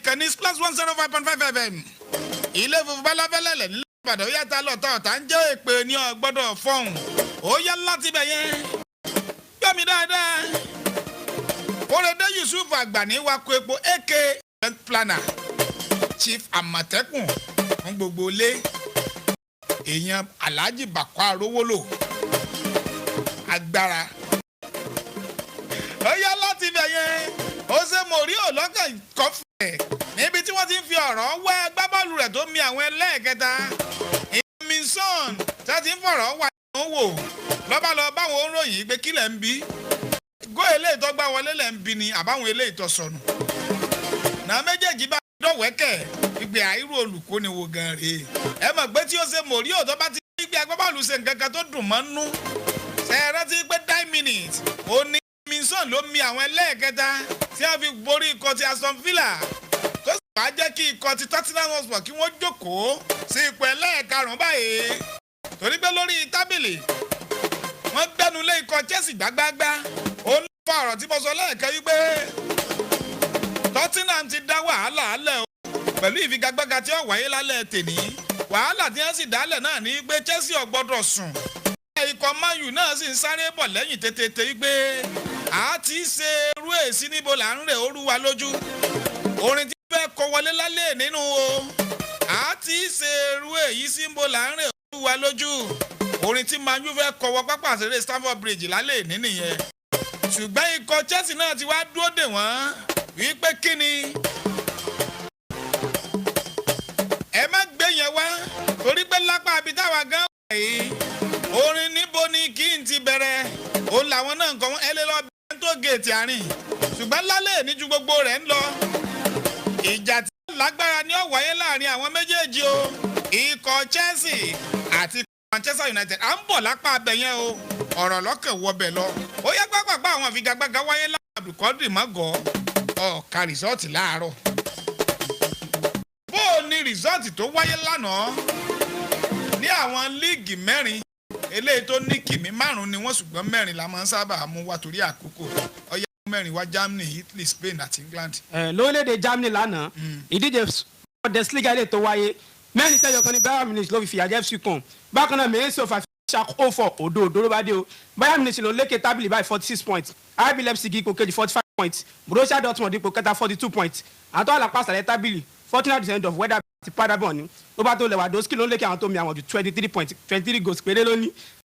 ìkànnì +105.5 FM ilé funfun balabẹ́lẹ́lẹ̀ nílẹ̀ Ìbàdàn ó yàtọ̀ lọ́tọ̀ ọ̀tá ń jẹ́ èpè ní ọgbọ́dọ̀ fọ́hùn ó yá láti bẹ̀ yẹn gbọ́mi dáadáa Kóredé Yusuf Àgbàní wakọ̀ epo AK event planner Chief Àmọ̀tẹ́kùn fún gbogbo ilé èèyàn Alhaji Bàkọ́ Arówólò agbára ó yá láti bẹ̀ yẹn ó ṣe mòrí òlọ́kàn kọfẹ́ níbi tí wọ́n ti ń fi ọ̀rọ̀ wá agbábọ́ọ̀lù rẹ̀ tó mi àwọn ẹlẹ́ẹ̀kẹta ìmísàn tí wọ́n ti ń fọ̀rọ̀ wá ìwọ̀n wò lọ́ba lọ báwọn onróyìn pé kílẹ̀ ń bí gó eléyìí tó gbá wọlé lẹ̀ ń bí ni àbáwọn eléyìí tó sọnù náà méjèèjì bá dọ̀wẹ́kẹ̀ ìgbé àìrú olùkọ́ni wo gan rèé ẹ mọ̀ pé tí ó ṣe mòrí òtọ́ bá ti gbé agbábọ́ọ̀lù ṣe nǹkan kan tó dùn mọ́ nú ṣe é rántí pé 9 minutes ó ní ìmísàn ló mi àwọn ẹlẹ́ẹ̀kẹta tí wọ́n fi borí ikọ̀ ti Aston Villa tó sì wá jẹ́ kí ikọ̀ ti Tottenham Hotspur kí wọ́n jókòó sí ipò ẹlẹ́ẹ̀karùn-ún báyìí torí pé lórí tábìlì wọ́n gbẹ́nu lé ikọ̀ Chelsea gbágbágbá ó ń fa ọ̀rọ̀ tí mo sọ lẹ́ẹ̀kan wípé Tottenham ti dá wàhálà alẹ́ o pẹ̀lú ìfigagbága tí ó wáyé lálẹ́ tèní wàhálà tí wọ́n sì dálẹ̀ náà ní pé Chelsea ò gbọ́dọ̀ sùn ikọ̀ Man U náà sì ń sáré bọ̀ lẹ́yìn tètè wípé a ti ṣe irú èsì níbo là ń rè orú wa lójú orin tí fẹ́ kọ wọlé lálẹ́ nínú o a ti ṣe irú èyí sí níbo là ń rè orú wa lójú orin tí Man U fẹ́ kọ wọ pápá àṣẹrẹ Stamford Bridge lálẹ́ nìyẹn ṣùgbọ́n ikọ̀ Chelsea náà ti wá dúró dè wọ́n wípé kí ni ẹ má gbé yẹn wá torí pé lápá abitáwa gan wà yìí orin níbo ni kí n ti bẹ̀rẹ̀ òun làwọn náà nǹkan ẹ lè lọ bẹ́ẹ̀ tó géètì àárín ṣùgbọ́n lálẹ́ ní ju gbogbo rẹ̀ ń lọ ìjà tí lágbára ni ó wáyé láàrin àwọn méjèèjì o ikọ̀ Chelsea àti Manchester United à ń bọ̀ lápá abẹ yẹn o ọ̀rọ̀ lọ́kàn wọbẹ̀ lọ ó yẹ pápápá àwọn àfigagbága wáyé láàrin Abdulkadir Mago ọ̀ka rìsọ́ọ̀tì láàárọ̀ bó o ní rìsọ́ọ̀tì tó wáyé lánàá ní àwọn líìgì mẹ́rin eléyìí tó ní kìmí 5 ni wọ́n ṣùgbọ́n 4 la máa ń sábà mú wá torí àkókò ọyá 4 wá Germany Italy Spain àti England. lórílẹ̀‐èdè Germany lánàá ìdíje Bundesliga lè tó wáyé 4 sẹ́yọ̀ kan ní Bayern Munich ló fi fìyà jẹ FC Köln bákan náà mẹ́sàn-án fà Schalke 04 òdo ló bá dé o Bayern Munich ló lékè tábìlì báyìí 46 points RB Leipzig ipò kejì 45 points Borussia Dortmund ipò kẹta 42 points àtọ́ àlàpàṣàlẹ̀ tábìlì 49% of weather ti Paderborn ni ó bá tó Lewandowski ló ń lékè àwọn tó mi àwọn ju 23 goals péré lónìí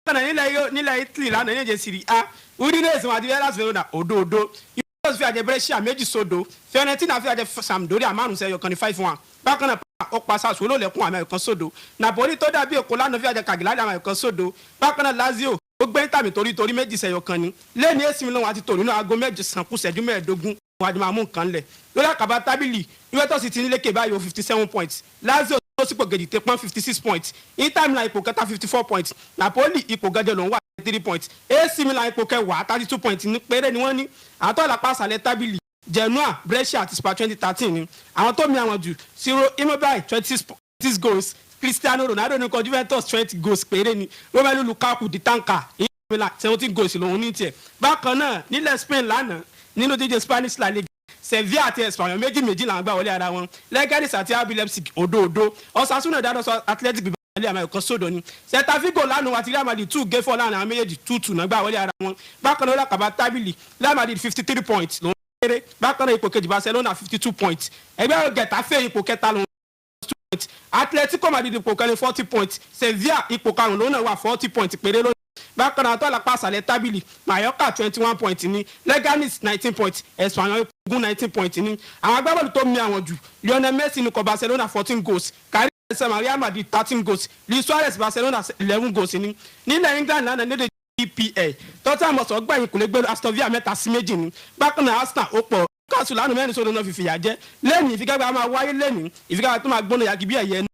kana nílẹ̀ Italy lánàá ní ẹ̀jẹ̀ Serie A Udinese àti Hellas Verona òdo Juventus fi àjẹ Brescia 2-0 Fiorentina fi àjẹ Sampdoria 5-0 kan ní 5-1 bákan náà ó pa Sassuolo lẹ́kùn àmì ẹ̀kan sódò Napoli tó dàbí èkó lánàá fi àjẹ Cagliari àmì ẹ̀kan sódò bákan náà Lazio ó gbé Inter torí 2-0 kan ní lẹ́ni AC Milan àti Torino aago 9 kù ìṣẹ́jú 15 wọ́n á mú nǹkan lẹ̀ lórí àkàbà tábìlì Juventus ti ní lékè báyìí 57 points Lazio tó sípò gèdè tẹ pọ́n 56 points Inter Milan ipò kẹta 54 points Napoli ipò gẹ́gẹ́ lòún wà 3 points AC Milan ipò kẹwàá 32 points ní péré ni wọ́n ní àtọ́ àlàpà àṣàlẹ̀ tábìlì Genoa Brescia àti Spa 2013 ni àwọn tó mi àwọn jù Ciro Immobile 26 goals Cristiano Ronaldo ní kọ Juventus 20 goals péré ni Romelu Lukaku di tanka Inter Milan 17 goals lòún ní tiẹ̀ bákan náà nílẹ̀ Spain lánàá nínú díje Spanish La Liga Sevilla àti Espanyol méjì làwọn gbà wọlé ara wọn Leganes àti RB Leipzig òdo Osasuna dáadọ́ Athletic Bilbao wọlé àmọ́ ẹ̀kọ́ sódò ni Celta Vigo lánàá àti Real Madrid 2-4 láàrin àwọn méjèèjì 2-2 náà gbà wọlé ara wọn bákan náà lákàbà tábìlì Real Madrid 53 points lòún kéré bákan náà ipò kejì Barcelona 52 points ẹgbẹ́ Getafe ipò kẹta lòún 2 points Atletico Madrid ipò kẹrin 40 points Sevilla ipò karùn-ún lòún náà wà 40 points péré lónìí bákan náà tó àlàpà àṣàlẹ̀ tábìlì Mallorca 21 points ní Leganes 19 points Espanyol 19 points ní àwọn agbábọ́ọ̀lù tó mi àwọn jù Lionel Messi ní kọ Barcelona 14 goals Karim Benzema Real Madrid 13 goals Luis Suarez Barcelona 11 goals ní nílẹ̀ England lánàá nílẹ̀ EPL Tottenham Hotspur gbẹ̀yìn kò lè gbé Aston Villa 3-2 ní bákan náà Arsenal ó pọ̀ káàsù lánàá 4 sódò náà fìfìyà jẹ́ lẹ́yìn ìfigagbága máa wáyé lẹ́yìn ìfigagbága tó máa gbóná yàgì bí ẹ̀yẹ ní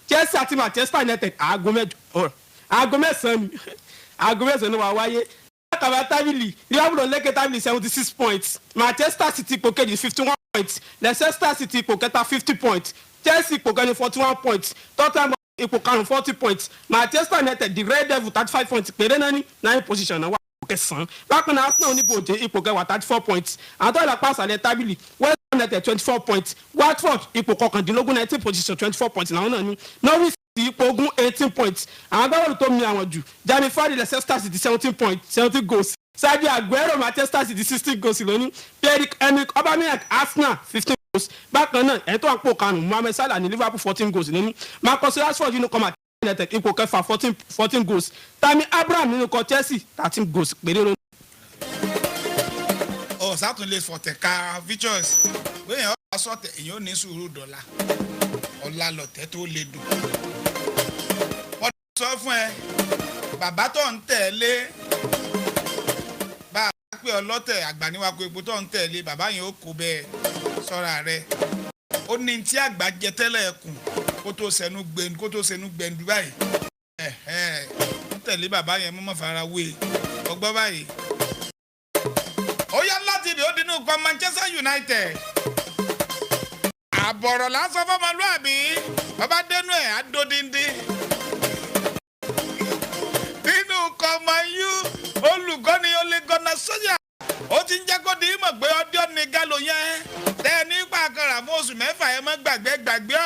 Chelsea àti Manchester United aago 9 ni wà wáyé lákàbà tábìlì Liverpool lékè tábìlì 76 points Manchester City ipò kejì 51 points Leicester City ipò kẹta 50 points Chelsea ipò kẹrin 41 points Tottenham ipò karùn-ún 40 points Manchester United the Red Devil 35 points péré náà ní 9 position náà wà kẹsàn-án bákan náà Arsenal oníbòjé ipò kẹwàá 34 points àtọ́ ìlàpá àṣàlẹ̀ tábìlì West Ham United 24 points Watford ipò kọkàndínlógún 19 position 24 points làwọn náà ní Norwich ipò ogún 18 points àwọn agbábọ́ọ̀lù tó mi àwọn jù Jamie Vardy Leicester City 17 points 17 goals Sergio Aguero Manchester City 16 goals lónìí Pierre-Emerick Aubameyang Arsenal 15 goals bákan náà ẹ̀ tó à ń pò karùn-ún Mohamed Salah ní Liverpool 14 goals lónìí Marcus Rashford nínú kọ́mà United ipò kẹfà 14 goals Tammy Abraham nínú kọ́ Chelsea 13 goals péré lónìí. Sátúnlé fọ̀tẹ̀ka Vicious bóyá ọ̀rọ̀ sọ̀tẹ̀ èyàn ò ní sùúrù dọ̀la ọ̀la lọ̀tẹ̀ tó lè dùn. wọ́n sọ fún ẹ bàbá tó ń tẹ̀lé bá a pé ọlọ́tẹ̀ àgbàníwákò epo tó ń tẹ̀lé bàbá yẹn ó kó bẹ́ẹ̀ sọ́ra rẹ̀ ó ní tí àgbà jẹ tẹ́lẹ̀ ẹkùn kó tó sẹnu gbẹ̀ndú báyìí ń tẹ̀lé bàbá yẹn mọ́ fara wé ọgbọ́n báyìí. ó yá láti ìdí ó dínú kan Manchester United àbọ̀rọ̀ lásán fọmọlúàbí bàbá dénú ẹ̀ adódíndín nínú kan Man U olùkọ́ni Ole Gunnar Solskjaer ó ti ń jẹ́ kó di ìmọ̀ pé ọdún ní galo yẹn tẹ́ nípa àkàrà fún oṣù mẹ́fà ẹ mọ́ gbàgbé ọ̀rọ̀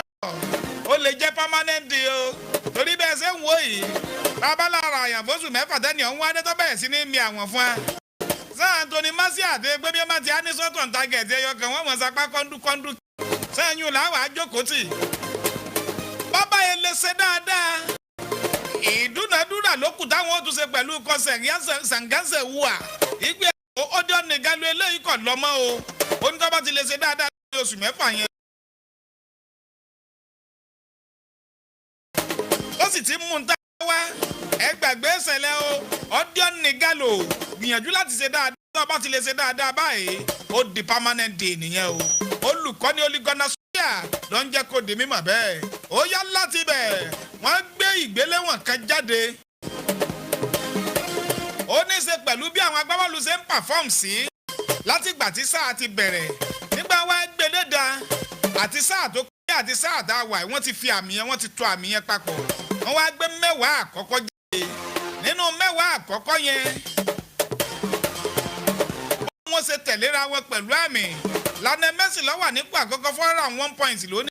ó lè jẹ́ permanent o torí bẹ́ẹ̀ ṣe ń wò yìí babalára àyàn fóṣù mẹ́fà tẹ́ni ọ̀hún wá dé tó bẹ̀rẹ̀ sí ní mi àwọn fún wa. Sir Anthony Martial àti ẹgbẹ́ bí ẹ má ti á ní sọ́tọ̀ ń target ẹyọ kan wọ́n mọ̀ sapá kọ́ńdú sẹ́yìn làwọn àjókòó tì. bàbá yẹn lè ṣe dáadáa ìdúnadúrà ló kù táwọn ó tún ṣe pẹ̀lú kọsẹ̀ ṣàǹgáṣẹ̀ wùwà ìgbé ọjọ́ nìgalu eléyìí kọ̀ lọ́mọ́ o onítọ́ba ti lè ṣe dáadáa ní oṣù mẹ́fà yẹn. ó sì ti mú un tá wá ẹ gbàgbé ìṣẹ̀lẹ̀ o ọjọ́ nìgalu gbìyànjú láti ṣe dáadáa tó bá ti lè ṣe dáadáa báyìí ó di permanent day nìyẹn o olùkọ́ni Ole Gunnar Solskjaer ló ń jẹ́ kó di mímọ̀ bẹ́ẹ̀ ó yá láti bẹ̀ wọ́n gbé ìgbéléwọ̀n kan jáde ó ní í ṣe pẹ̀lú bí àwọn agbábọ́ọ̀lù ṣe ń perform sí láti ìgbà tí sáà ti bẹ̀rẹ̀ nígbà wá gbẹdẹ́dà àti sáà tó kí àti sáà tá a wà wọ́n ti fi àmì yẹn wọ́n ti tò àmì yẹn papọ̀ wọ́n wá gbé mẹ́wàá àkọ́kọ́ jáde nínú mẹ́wàá àkọ́kọ́ yẹn wọ́n ṣe tẹ̀léra wọn pẹ̀lú àmì Lionel Messi ló wà nípò àkọ́kọ́ fọ́nrán 1 point lónìí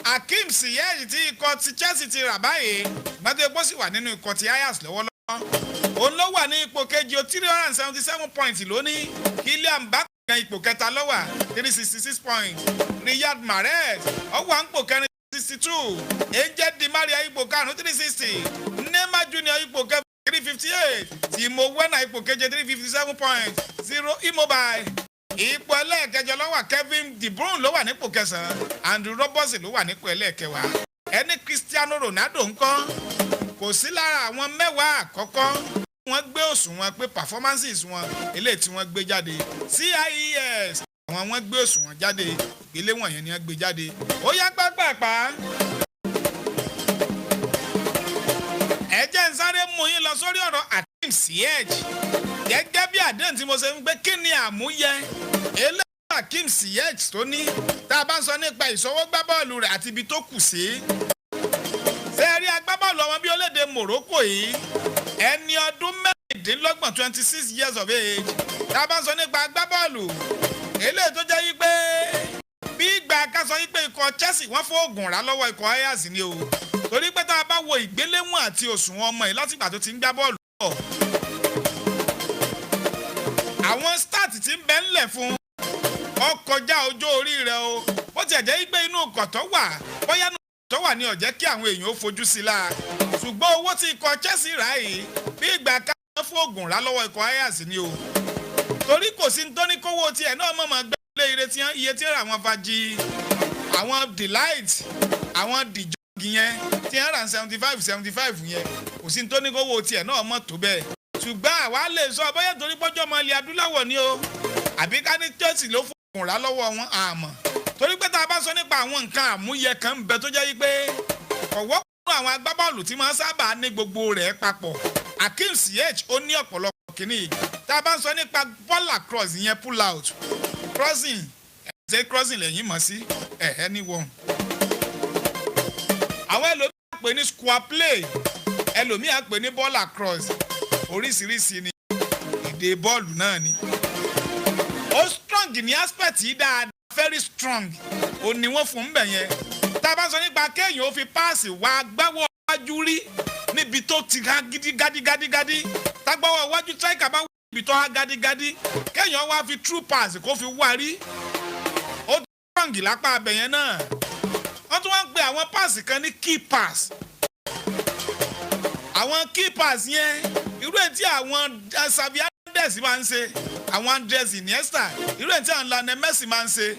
Hakim Ziyech tí ikọ̀ ti Chelsea ti rà báyìí gbọ́dọ̀ epo sì wà nínú ikọ̀ ti Ajax lọ́wọ́lọ́wọ́ òun ló wà ní ipò kejì 377 points lónìí Kylian Mbappé kan ipò kẹta ló wà 366 points Riyad Mahrez ó wà nípò kẹrin 62 Angel Di Maria ipò karùn-ún 360 Neymar Junior ipò kẹfà 358 Timo Werner ipò keje 357 points 0 Immobile ipò ẹlẹ́ẹ̀kẹjọ ló wà Kevin De Bruyne ló wà nípò kẹsàn-án Andrew Robertson ló wà nípò ẹlẹ́ẹ̀kẹwàá ẹni Cristiano Ronaldo ńkọ́ kò sí lára àwọn mẹ́wàá àkọ́kọ́ wọ́n gbé òṣùwọ̀n pé performances wọn eléyìí tí wọ́n gbé jáde CIES àwọn wọ́n gbé òṣùwọ̀n jáde ìgbélé wọ̀nyẹn ni wọ́n gbé jáde ó yá pápápá ẹ jẹ́ n sáré mú yín lọ sórí ọ̀rọ̀ Hakim Ziyech gẹ́gẹ́ bí àdéhùn tí mo ṣe ń gbé kí ni àmúyẹ eléyìí Hakim Ziyech tó ní tá a bá ń sọ nípa ìṣọwọ́gbá bọ́ọ̀lù rẹ̀ àti ibi tó kù sí. Fẹ́ẹ́rí agbábọ́ọ̀lù ọmọ bíi orílẹ̀-èdè Morocco yìí ẹni ọdún mẹ́rìndínlọ́gbọ̀n 26 years of age tá a bá ń sọ nípa agbábọ́ọ̀lù eléyìí tó jẹ́ yí pé bí ìgbà ká sọ yí pé ikọ̀ Chelsea wọ́n fóògùn rà lọ́wọ́ ikọ̀ Ajax ni o torí pé tá a bá wo ìgbéléwọ̀n àti òṣùwọ̀n ọmọ yìí látìgbà tó ti ń gbá bọ́ọ̀lù pọ̀ àwọn start tí ń bẹ ńlẹ̀ fún ọkọjá ọjọ́ orí rẹ̀ o ó ti ẹ̀jẹ̀ yí pé inú ọkọ̀ tó wà bóyá inú ọkọ̀ tó wà ní ó jẹ́ kí àwọn èèyàn ó fojú sí la ṣùgbọ́n owó tí ikọ̀ Chelsea rà yìí bí ìgbà ká wọ́n fóògùn rà lọ́wọ́ ikọ̀ Ajax ni o torí kò sí nítorí kówó tiẹ̀ náà mọ̀mọ́ gbẹ́lé iye tí àwọn fàájì àwọn delight àwọn dìjọ́gì yẹn tí wọ́n rà 75 yẹn kò sí nítorí kówó tiẹ̀ náà mọ̀ tó bẹ́ẹ̀ ṣùgbọ́n àwa lè sọ bóyá torí pọ́jọ́ ọmọ ilẹ̀ adúláwọ̀ ni o àbí ká ní Chelsea ló fòkùn rà lọ́wọ́ wọn àmọ́ torí pé tá a bá sọ nípa àwọn nǹkan àmúyẹ kan ń bẹ tó jẹ́ wípé ọ̀wọ́ kúrò àwọn agbábọ́ọ̀lù tí máa ń sábà ní gbogbo rẹ̀ papọ̀ Hakim Ziyech ó ní ọ̀pọ̀lọpọ̀ kìíní tá a bá sọ nípa ball across ìyẹn pull out crossing ṣe crossing lẹ́yìn mọ̀ sí anyone àwọn ẹlòmíà pè ní square play ẹlòmíà pè ní ball across oríṣiríṣi ni èdè bọ́ọ̀lù náà ni ó strong ní aspect yìí dáadáa very strong ò ní wọ́n fún bẹ̀ yẹn tá a bá sọ nípa kéèyàn ó fi páàsì wá gbáwọ́ wájú rí níbi tó ti há gádígádí tágbáwọ́ wájú tíráìkà bá wà níbi tó há gádígádí kéèyàn wá fi true pass kó fi wá rí ó tó strong lápá abẹ yẹn náà wọ́n tún wá ń pe àwọn páàsì kan ní key pass àwọn key pass yẹn irú ẹ̀ tí àwọn Xavi Hernandez máa ń ṣe àwọn Andres Iniesta irú ẹ̀ tí àwọn Lionel Messi máa ń ṣe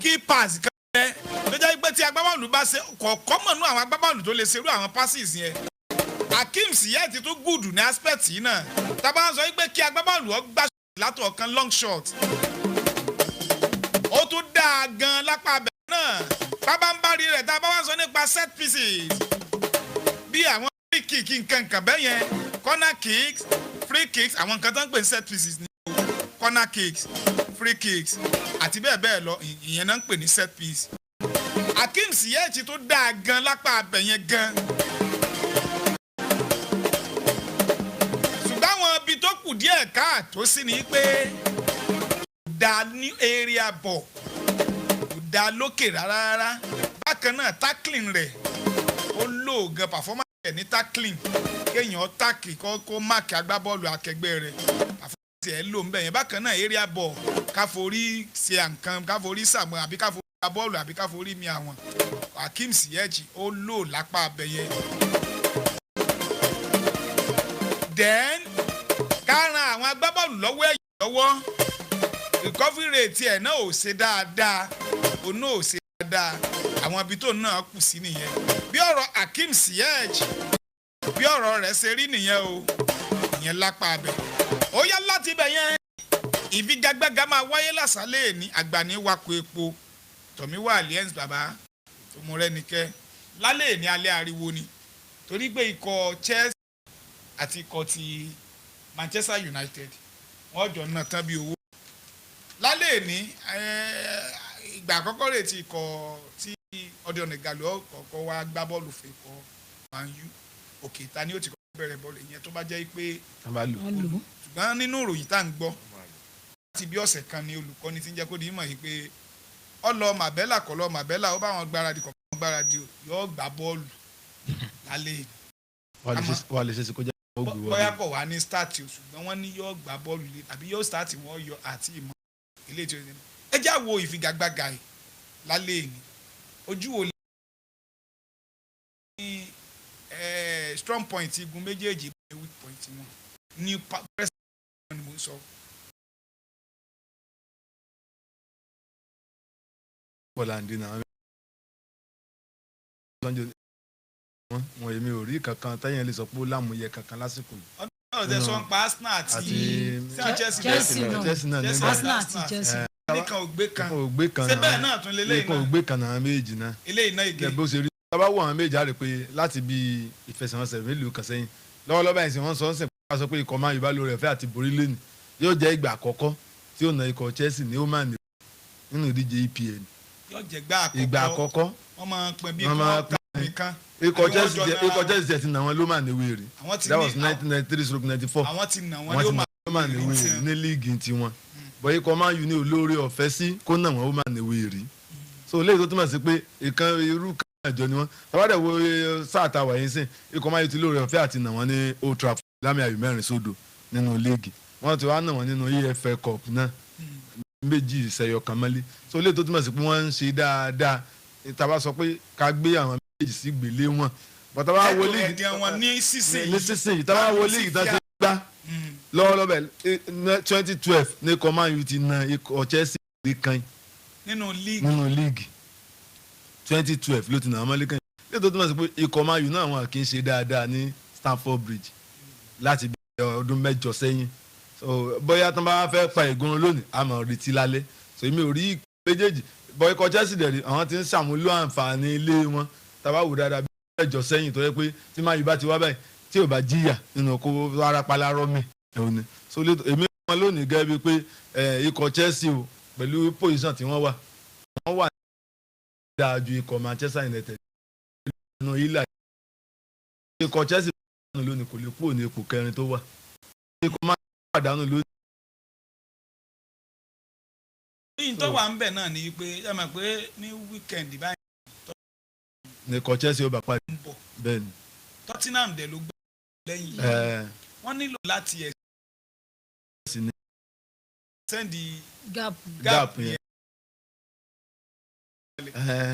key pass kan yẹn ló jẹ́ pé tí agbábọ́ọ̀lù bá ṣe kọ̀ọ̀kan mọ̀nú àwọn agbábọ́ọ̀lù tó lè ṣerú àwọn passes yẹn Hakim Ziyech ti tún gùdù ní aspect yìí náà tábà ń sọ pé kí agbábọ́ọ̀lù ọ gbá látọ̀ kan long shot ó tún dáa gan lápá abẹ náà bábá ń bá rí rẹ̀ tábà wá sọ nípa set pieces bí àwọn free kick nǹkan bẹ́ẹ̀ yẹn corner kicks free kicks àwọn nǹkan tó ń pè ní set pieces ní corner kicks free kicks àti bẹ́ẹ̀ bẹ́ẹ̀ lọ ìyẹn náà ń pè ní set piece Hakim Ziyech tó dáa gan lápá abẹ yẹn gan ṣùgbọ́n àwọn ibi tó kù díẹ̀ káàtó sí ni pé kò dáa ní area ball kò dáa lókè rárá bákan náà tackling rẹ̀ ó lò gan performance rẹ̀ ní tackling kéèyàn táàkì kó máàkì agbábọ́ọ̀lù akẹgbẹ́ rẹ̀ performance ẹ̀ lò ń bẹ̀ yẹn bákan náà area ball káforí ṣe nǹkan káforí sàmọ́ àbí káforí bọ́ọ̀lù àbí káforí mi àwọn Hakim Ziyech ó lò lápá abẹ yẹn. then ká ran àwọn agbábọ́ọ̀lù lọ́wọ́ ẹ̀yìn lọ́wọ́ recovery rate ẹ̀ náà ò ṣe dáadáa òun náà ò ṣe dáadáa àwọn ibi tó náà kù sí nìyẹn bí ọ̀rọ̀ Hakim Ziyech bí ọ̀rọ̀ rẹ̀ ṣe rí nìyẹn o ìyẹn lápá abẹ ó yá láti ibẹ̀ yẹn ìfigagbága máa wáyé lásàlẹ̀ ní àgbàní wakọ̀ epo Tọ̀míwá Alliance bàbá Tòmọ̀rẹ́nikẹ́ lálẹ́ ní alẹ́ ariwo ni torí pé ikọ̀ Chelsea àti ikọ̀ ti Manchester United wọ́n jọ náà tán bí owó lálẹ́ ní ìgbà àkọ́kọ́ rẹ̀ ti ikọ̀ tí Odion Ighalo kọ̀ọ̀kan wá gbá bọ́ọ̀lù fún ikọ̀ Man U òkè ta ni ó ti kọ́kọ́ bẹ̀rẹ̀ bọ́ọ̀lù ìyẹn tó bá jẹ́ pé ṣùgbọ́n nínú ìròyìn tá à ń gbọ́ láti bí ọ̀sẹ̀ kan ni olùkọ́ni ti ń jẹ́ kó di mọ̀ yìí pé ọlọ Mabella kọlọ Mabella ó bá wọn gbáradì kọ̀ọ̀kan gbáradì yóò gbá bọ́ọ̀lù lálẹ́ wà lè ṣe sí kó jẹ́ ọgbẹ́ wọlé bóyá kò wá ní start o ṣùgbọ́n wọ́n ní yóò gbá bọ́ọ̀lù lé tàbí yóò start wọ́n yọ àti ìmọ̀ ilé tí ó ṣe ní. ẹ já wo ìfigagbága yìí lálẹ́ ní ojú wo ní strong point igun méjèèjì weak point wọn ní press wọn ni mo sọ. Poland náà wọn èmi ò rí kankan tẹ́yìn lè sọ pé ó lámúyẹ kankan lásìkò yìí. ọ̀dọ̀ sọ ń pa Arsenal àti Chelsea náà Arsenal àti Chelsea. nìkan ò gbé kan ṣé ṣé bẹ́ẹ̀ náà tún lélẹ́yìn náà nìkan ò gbé kan náà méjì náà eléyìí náà ìgbé. bó ṣe rí tábà wọ àwọn méjì á rè pé láti bí ìfẹsẹ̀wọnsẹ̀ mélòó kan sẹ́yìn lọ́wọ́lọ́wọ́ yìí sì wọ́n sọ ń sìn pé wọ́n sọ pé ikọ̀ Man U bá lórí ẹ̀fẹ́ àti borí lẹ́nu yóò jẹ́ ìgbà àkọ́kọ́ tí ó na ikọ̀ Chelsea ní Oman nínú ìdíje EPL yóò jẹ́ ìgbà àkọ́kọ́ wọ́n máa ń pín bí kan ikọ̀ Chelsea ti nà wọ́n Oman ní wéèrè that was 1993-94 àwọn ti nà wọ́n Oman ní wéèrè ní líìgì tiwọn bọ̀ ikọ̀ Man U ní olóore ọ̀fẹ́ sí kó nà wọ́n Oman ní wéèrè so léyìí tó túmọ̀ sí pé ìkan irú kan àjọ ni wọ́n tàbádẹ̀ wo sáà ta wà yín sìn ikọ̀ Man U ti lóore ọ̀fẹ́ àti nà wọ́n ní Old Trafford lámì ayò 4-0 nínú líìgì wọ́n ti wá nà wọ́n nínú EFL Cup náà méjì ìṣẹ̀yọ kan mọ́lé so léyìí tó túmọ̀ sí pé wọ́n ń ṣe dáadáa tàbá sọ pé ká gbé àwọn méjì sí gbèlé wọn bọ̀ tàbá wo líìgì ní sísìn tàbá wo líìgì tó ti gbá lọ́wọ́lọ́wọ́ 2012 ní ikọ̀ Man U ti na ikọ̀ Chelsea lé kan nínú líìgì 2012 ló ti nà wọ́n mọ́lé kan léyìí tó túmọ̀ sí pé ikọ̀ Man U náà wọn kì í ṣe dáadáa ní Stamford Bridge láti bí ọdún 8 sẹ́yìn so bóyá tó bá fẹ́ pa ìgbóhùn lónìí a máa retí lálẹ́ so èmi ò rí méjèèjì bọ́ ikọ̀ Chelsea dẹ̀ rí àwọn tí ń ṣàmúlò àǹfààní ilé wọn tàbá wò dáadáa bí ẹjọ́ sẹ́yìn tó yẹ pé tí Man U bá ti wá báyìí tí ò bá jìyà nínú kó ara palárọ́ mi ẹ̀hún ni so èmi wọn lónìí gẹ́gẹ́ bíi pé ikọ̀ Chelsea o pẹ̀lú position tí wọ́n wà dáa ju ikọ̀ Manchester United nínú ilà ikọ̀ Chelsea lónìí kò lè kúrò ní ipò kẹrin tó wà ikọ̀ máa pàdánù lónìí tó wà ń bẹ̀ náà ni pé ẹ mọ̀ pé ní wíkẹ̀ndì báyìí ní kọ Chelsea ó bá parí ń bọ̀ bẹ́ẹ̀ ni. Tottenham dẹ̀ ló gbé lẹ́yìn wọ́n nílò láti sẹ́ndì gap yẹn.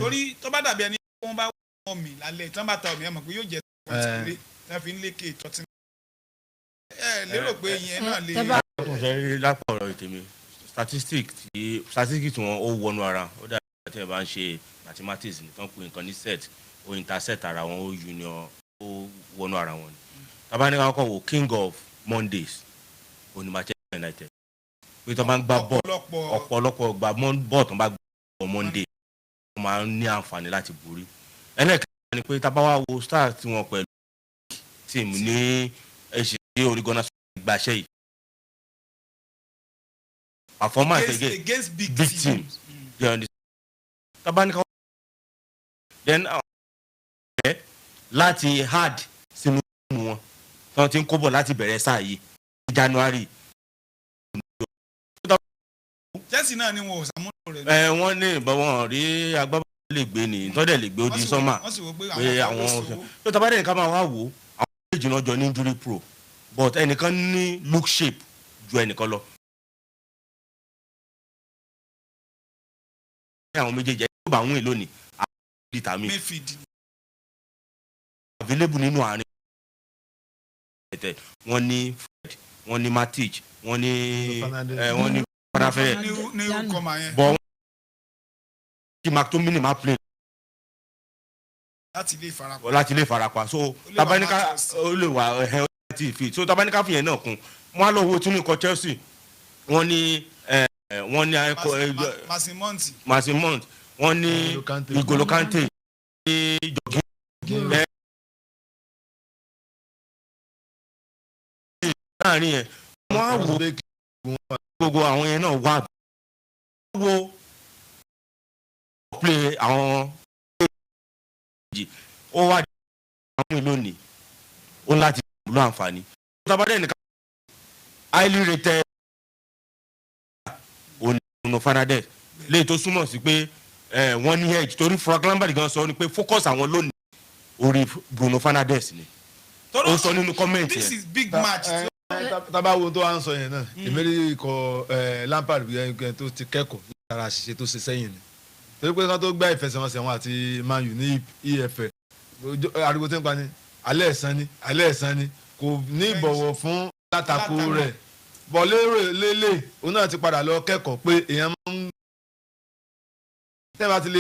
torí tó bá dàbí ẹni wọ́n bá wọ́n mi lálẹ́ tí wọ́n bá ta omi ẹ mọ̀ pé yóò jẹ́ ìrè tí wọ́n fi ń lékè Tottenham. Lérò pé ìyẹn náà lè. ọ̀sẹ̀ lápá ọ̀rọ̀ ìtẹ̀mí statistics tí wọ́n ó wọnú ara ó dàbí tí wọ́n bá ń ṣe mathematics nìkan pé nǹkan ní set ó intercept ara wọn ó union ó wọnú ara wọn ni. tábà ní káwọn kọ́ wo king of Mondays òní Manchester United pé tó bá ń gbá bọ́ọ̀ ọ̀pọ̀lọpọ̀ gbà bọ́ọ̀ tó bá gbọ́ Monday wọ́n máa ń ní àǹfààní láti borí. ẹlẹ́ẹ̀kejì ni pé tábà wá wo star tí wọ́n pẹ̀lú team ní ẹ̀ṣẹ̀ orí gọ́nà gbàṣẹ́ yìí performance against big teams tabanika then láti hard sínú wọn tí wọ́n ti ń kó bọ̀ láti bẹ̀rẹ̀ sáà yìí January. Chelsea náà ni wọn ò sàmúlò rẹ̀. wọ́n ní ìbọn wọn rí agbábọ́ọ̀lù lè gbé ní tọ́dẹ̀ lè gbé ó di sọ́mà pé àwọn tó tabadẹ́ nìkan máa wá wò àwọn méjì náà jọ ní injury pro but ẹnìkan ní look shape ju ẹnìkan lọ. àwọn méjèèjì ẹni tó bá wọ́n lónìí àwọn ìdíta mi available nínú àárín wọ́n ní Fred wọ́n ní Matic wọ́n ní Fernandes bọ̀ wọ́n kí McTominay máa play láti lè farapa so tabanika ó lè wà ti fi so tabanika fi yẹn náà kún wọn á lọ wo tún ní kọ Chelsea wọ́n ní Mason Mount wọ́n ní N'Golo Kante ní Jorginho láàrin yẹn wọ́n á wo gbogbo àwọn yẹn náà wà wo play àwọn ó wá àwọn lónìí ó láti lọ àǹfààní tabadẹ nìkan highly rated Bruno Fernandes léyìí tó súnmọ́ sí pé wọ́n ní edge torí Frank Lampard gan sọ ni pé focus àwọn lónìí orí Bruno Fernandes ni ó sọ nínú comment yẹn. This is big match. Tábàwo tó wà ń sọ yẹn náà èmi ikọ̀ Lampard tó ti kẹ́kọ̀ọ́ lára àṣìṣe tó ṣe sẹ́yìn ni torí pé kán tó gbá ìfẹsẹ̀wọnsẹ̀ wọn àti Man U ní EFL ariwo tí ń pa ni alẹ́ ẹ̀sán ni kò ní ìbọ̀wọ̀ fún látakò rẹ̀ bọ̀ lérò lélẹ̀ òun náà ti padà lọ kẹ́kọ̀ọ́ pé èèyàn máa ń tẹ́lá ti lè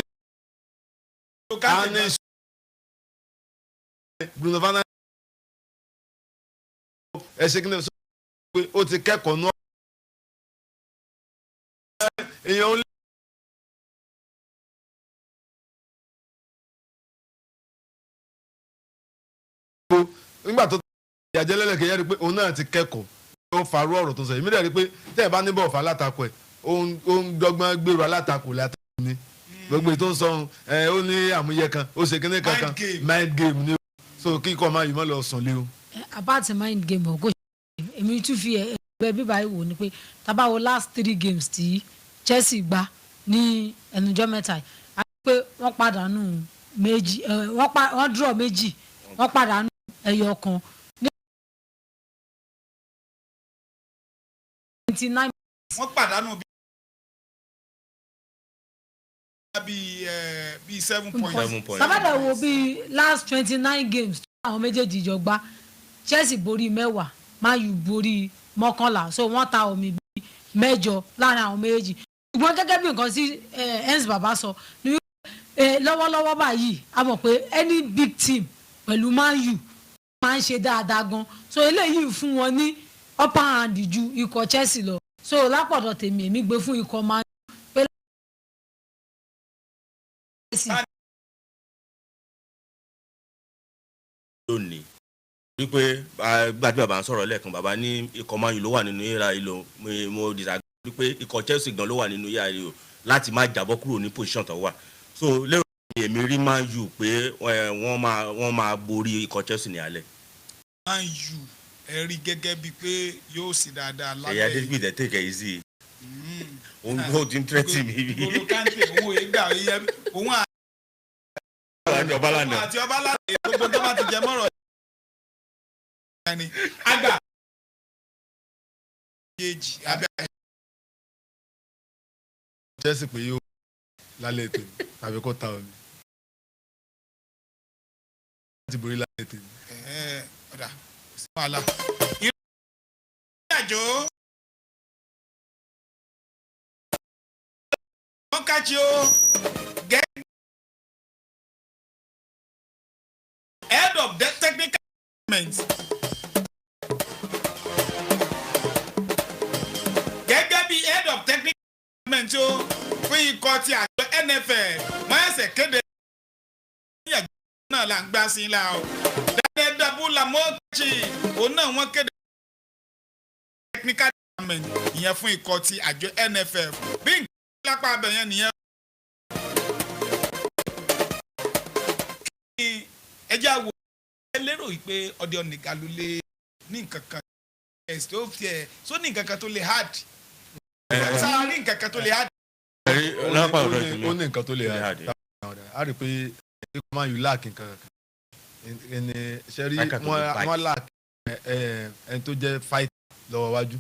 Bruno Fernandes ẹ̀ṣẹ̀ kí ni sọ pé ó ti kẹ́kọ̀ọ́ náà èèyàn ó lé. nígbà tó ìyàjẹ́ lẹ́lẹ́kẹ̀ẹ́ yẹn rí pé òun náà ti kẹ́kọ̀ọ́ ó farú ọ̀rọ̀ tó sọ yìí mílíọ̀nù rí pé tẹ́ ẹ̀ bá níbọ̀ fà látakò ẹ̀ ó ń dọ́gbọ́n gbèrò alátakò látàkùn ni gbogbo ètò ń sọ ó ní àmúyẹ kan ó ṣe kíní kankan mind game ni so kíkọ́ máa yìí mọ́ lọ sùn lé o. apart mind game ọgọ́ èmi tún fi ẹgbẹ́ bíbá yìí wò ni pé tábàwọ̀ last 3 games tí Chelsea gbá ní ẹnujọ́ mẹ́ta yìí àti pé wọ́n pàdánù méjì wọ́n draw méjì wọ́n pàdánù ẹyọ kan ní 29. wọ́n pàdánù bíi 7 points. sábàdà wo bíi last 29 games tó àwọn méjèèjì jọ gbá Chelsea borí 10 Man U borí 11 so wọ́n ta omi bíi 8 láàrin àwọn méjèèjì ṣùgbọ́n gẹ́gẹ́ bí nǹkan sí Ens bàbá sọ ní lọ́wọ́lọ́wọ́ báyìí a mọ̀ pé any big team pẹ̀lú Man U máa ń ṣe dáadáa gan so eléyìí fún wọn ní upper hand ju ikọ̀ Chelsea lọ so lápọ̀dọ̀ tèmi èmi gbé fún ikọ̀ Man U pé lónìí wípé gbàdúrà bàbá ń sọ̀rọ̀ lẹ́ẹ̀kan bàbá ní ikọ̀ Man U ló wà nínú yàrá ìlò mo disagree wípé ikọ̀ Chelsea gan ló wà nínú yàrá ìlò láti má jábọ́ kúrò ní position tó wà so lérò èmi rí Man U pé wọ́n máa borí ikọ̀ Chelsea ní alẹ́. Man U ẹ rí gẹ́gẹ́ bíi pé yóò sì dáadáa lábẹ́ ẹ̀yà david ẹ̀ tẹ̀kẹ̀ yìí sí òun ló ti ń tẹ́tì mi bí. Golo Kante òun ò yé gbà òun Ọbalànà àti Ọbalànà gbogbo tó bá ti jẹ mọ́rọ̀ ẹni àgbà yéèjì abẹ́ Chelsea pé yóò lálẹ́ ètò tàbí kó ta omi láti borí lálẹ́ ètò. ọ̀dà kò sí wàhálà. ìrìnàjò wọ́n kájí o gẹ́gẹ́ head of the technical department gẹ́gẹ́ bí head of technical department o fún ikọ̀ ti àjọ NFL wọ́n ẹsẹ̀ kéde ìyàgbé náà là ń gbá sí i la o Daniel Dabula Mochi òun náà wọ́n kéde technical department ìyẹn fún ikọ̀ ti àjọ NFL bí nǹkan lápá abẹ yẹn nìyẹn. ẹjẹ́ àwọ̀ ẹ lérò yìí pé ọdẹ ọ̀nìkà ló lè ní nǹkan kan ẹ̀sìn tó fi ẹ̀ só ní nǹkan kan tó lè hard sára ní nǹkan kan tó lè hard. lápá ọ̀dọ̀ ìsinmi ó ní nǹkan tó lè hard a rí i pé ẹ̀kọ́ máa yù láàkì nǹkan kan ẹni sẹ́rí wọ́n láàkì ẹni tó jẹ́ fight lọ́wọ́ wájú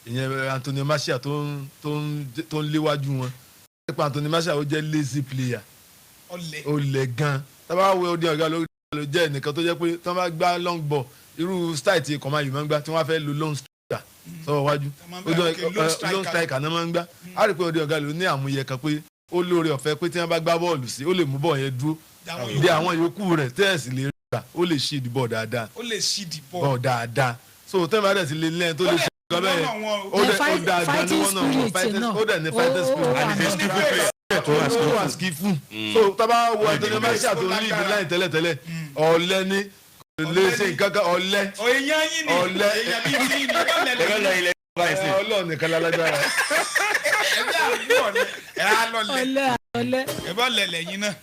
ìyẹn Anthony Martial tó ń léwájú wọn nípa Anthony Martial ó jẹ́ lazy player ọ̀lẹ gan tábà wọ ọdẹ ọ̀gá lórí ló jẹ́ ẹnìkan tó jẹ́ pé tí wọ́n bá gbá long ball irú style tí ikọ̀ máa yìí máa ń gbá tí wọ́n fẹ́ lo long striker sọ́wọ́ wájú long striker náà máa ń gbá a rí pé ọdẹ ọ̀gá ló ní àmúyẹ kan pé ó lóore ọ̀fẹ́ pé tí wọ́n bá gbá bọ́ọ̀lù sí ó lè mú bọ́ọ̀ yẹn dúró bí àwọn yòókù rẹ̀ tẹ́ẹ̀sì lè rí gbà ó lè ṣí ìdìbò dáadáa bọ́ọ̀ dáadáa so tẹ́ẹ̀ bá dẹ̀ ti lè lẹ́yìn tó lè ṣe ó dẹ̀ dáa gan ni wọ́n náà ó dẹ̀ ní fighting spirit ó wà skillful so tábà wọ Anthony Martial tó ní ìdí láì tẹ́lẹ̀tẹ́lẹ̀ ọ̀lẹ ní lè ṣe nǹkan kan ọ̀lẹ ọ̀lẹ Ọlọ́run nìkan lálágbára. ẹ bá lẹ̀ lẹ́yìn náà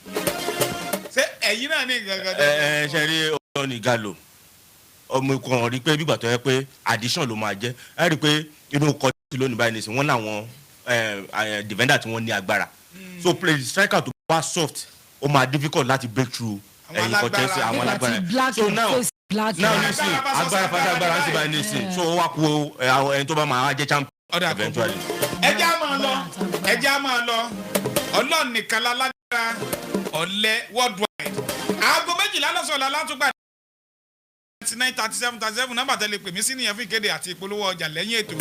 ṣé ẹ̀yin náà ní nǹkan kan. ṣe rí ọ̀nì galo ọmọ ikọ̀ rí pé bígbà tó yẹ pé addition ló máa jẹ́ ẹ rí pé inú kọ́ tí lónìí báyìí nìsín wọ́n láwọn defender tí wọ́n ní agbára so play striker tó bá soft ó máa difficult láti break through ẹ̀yìn kọ́ Chelsea àwọn alágbára so now nísìn agbára fàdágbára ń sì báyìí nísìn so ó wá kú ẹni tó bá máa jẹ́ champion eventually. ẹjẹ́ á máa lọ Ọlọ́run nìkan lálágbára ọ̀lẹ worldwide aago 12 lọ́sọ̀ọ́lá látúgbà 99 37 37 nọ́mbà tẹ́lẹ̀ pè mí sí nìyẹn fún ìkéde àti ìpolówó ọjà lẹ́yìn ètò